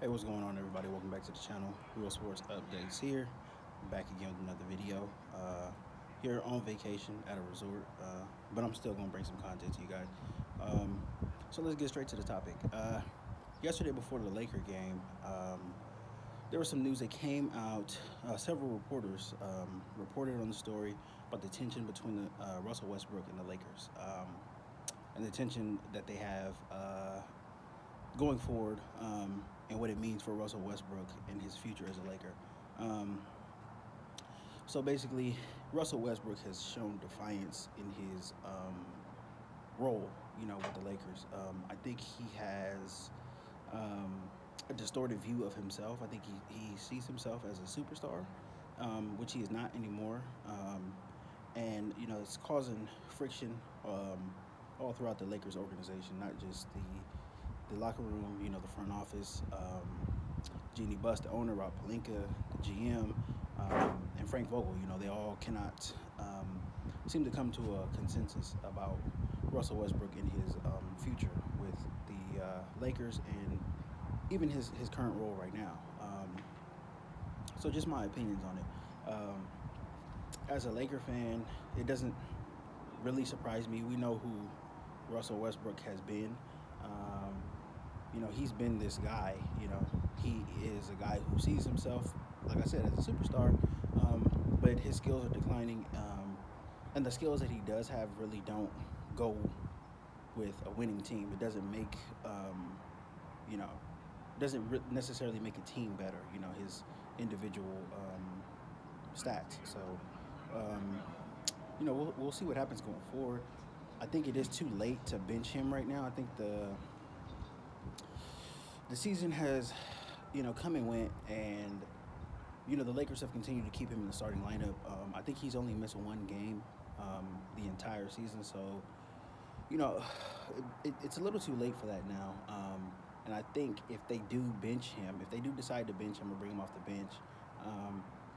Hey, what's going on, everybody? Welcome back to the channel. Real Sports Updates here. Back again with another video. Here on vacation at a resort, but I'm still going to bring some content to you guys. Um, so let's get straight to the topic. Yesterday, before the Laker game, there was some news that came out. Several reporters reported on the story about the tension between Russell Westbrook and the Lakers, and the tension that they have going forward, and what it means for Russell Westbrook and his future as a Laker. Um, so basically, Russell Westbrook has shown defiance in his role, with the Lakers. I think he has um, a distorted view of himself. I think he sees himself as a superstar, which he is not anymore. And it's causing friction all throughout the Lakers organization, not just the locker room, the front office. Jeannie Buss, the owner, Rob Pelinka, the GM, and Frank Vogel. They all cannot seem to come to a consensus about Russell Westbrook and his future with the Lakers, and even his current role right now. So just my opinions on it. As a Laker fan, it doesn't really surprise me. We know who Russell Westbrook has been. He's been this guy. He is a guy who sees himself, like I said, as a superstar, but his skills are declining, and the skills that he does have really don't go with a winning team. It doesn't make, you know, necessarily make a team better. His individual stats. So, we'll see what happens going forward. I think it is too late to bench him right now. I think the season has, come and went, and the Lakers have continued to keep him in the starting lineup. I think he's only missed one game the entire season, so it's a little too late for that now. And I think if they do bench him, if they do decide to bench him or bring him off the bench,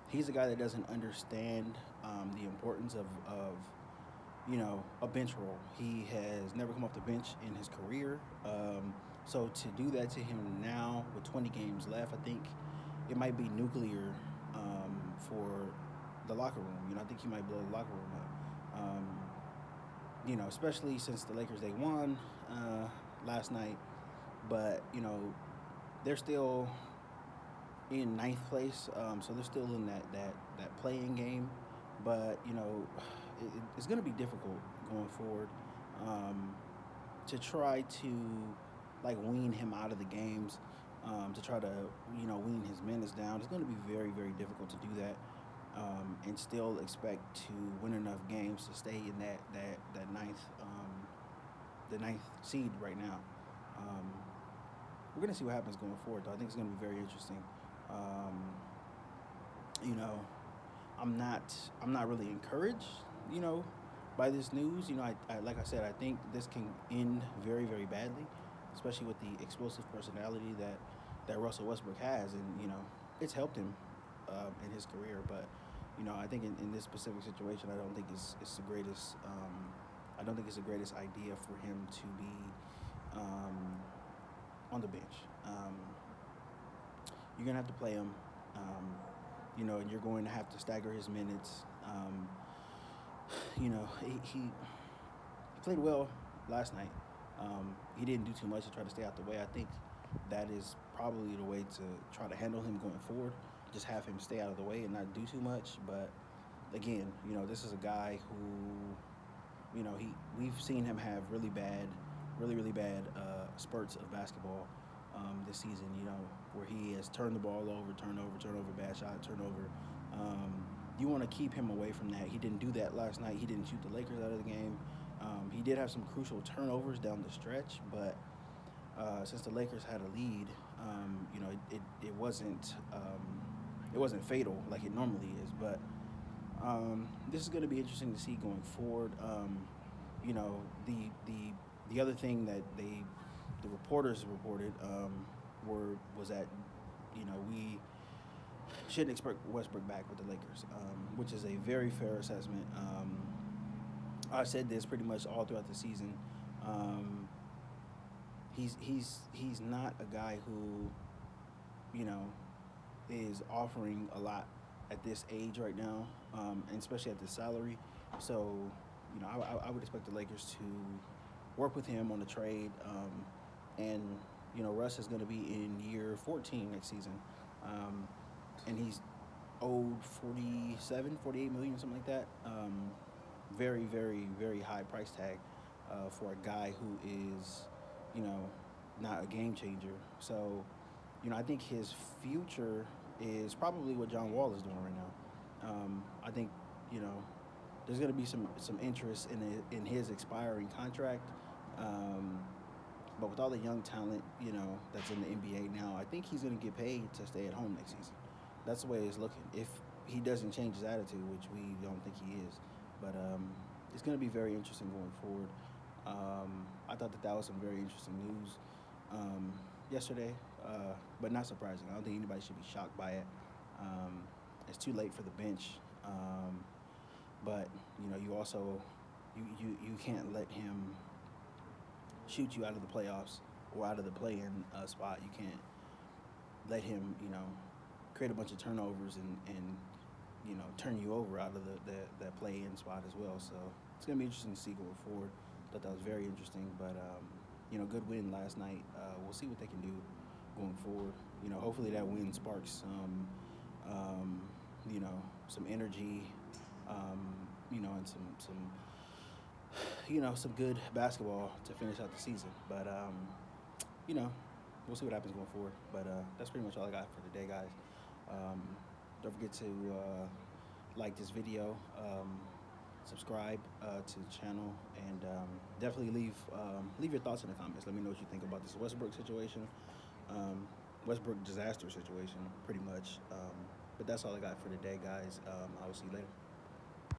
he's a guy that doesn't understand the importance of a bench role. He has never come off the bench in his career. So to do that to him now with 20 games left, I think it might be nuclear for the locker room. I think he might blow the locker room up. Especially since the Lakers, they won last night, but they're still in ninth place, so they're still in that playing game. But it's going to be difficult going forward to try to wean him out of the games, to try to wean his minutes down. It's going to be very, very difficult to do that, and still expect to win enough games to stay in that ninth the ninth seed right now. We're going to see what happens going forward, though. I think it's going to be very interesting. I'm not really encouraged, by this news. I like I said, I think this can end very, very badly, especially with the explosive personality that Russell Westbrook has, and it's helped him in his career. But I think in this specific situation, I don't think it's the greatest. I don't think it's the greatest idea for him to be on the bench. You're gonna have to play him, and you're going to have to stagger his minutes. He played well last night. He didn't do too much to try to stay out the way. I think that is probably the way to try to handle him going forward. Just have him stay out of the way and not do too much. But again, this is a guy who, we've seen him have really bad spurts of basketball this season. Where he has turned the ball over, turnover, bad shot, turnover. You want to keep him away from that. He didn't do that last night. He didn't shoot the Lakers out of the game. He did have some crucial turnovers down the stretch, but since the Lakers had a lead, it wasn't fatal like it normally is. But this is going to be interesting to see going forward. The other thing that the reporters reported was that we shouldn't expect Westbrook back with the Lakers, which is a very fair assessment. I've said this pretty much all throughout the season. He's not a guy who you know, is offering a lot at this age right now, and especially at this salary. So, I would expect the Lakers to work with him on the trade. And, Russ is going to be in year 14 next season. Um, and he's owed 47, 48 million, something like that. Very, very, very high price tag for a guy who is, you know, not a game changer. So, I think his future is probably what John Wall is doing right now. I think, you know, there's going to be some interest in his expiring contract. Um, but with all the young talent, that's in the NBA now, I think he's going to get paid to stay at home next season. That's the way it's looking. If he doesn't change his attitude, which we don't think he is, but it's going to be very interesting going forward. I thought that was some very interesting news yesterday, but not surprising. I don't think anybody should be shocked by it. It's too late for the bench, but you also you can't let him shoot you out of the playoffs or out of the play-in spot. You can't let him, create a bunch of turnovers and turn you over out of the play-in spot as well. So it's gonna be interesting to see going forward. Thought that was very interesting, but good win last night. We'll see what they can do going forward. Hopefully that win sparks some energy, and some good basketball to finish out the season. But we'll see what happens going forward. But that's pretty much all I got for today, guys. Don't forget to like this video, subscribe to the channel, and definitely leave your thoughts in the comments. Let me know what you think about this Westbrook situation, Westbrook disaster situation, pretty much. But that's all I got for today, guys. I will see you later.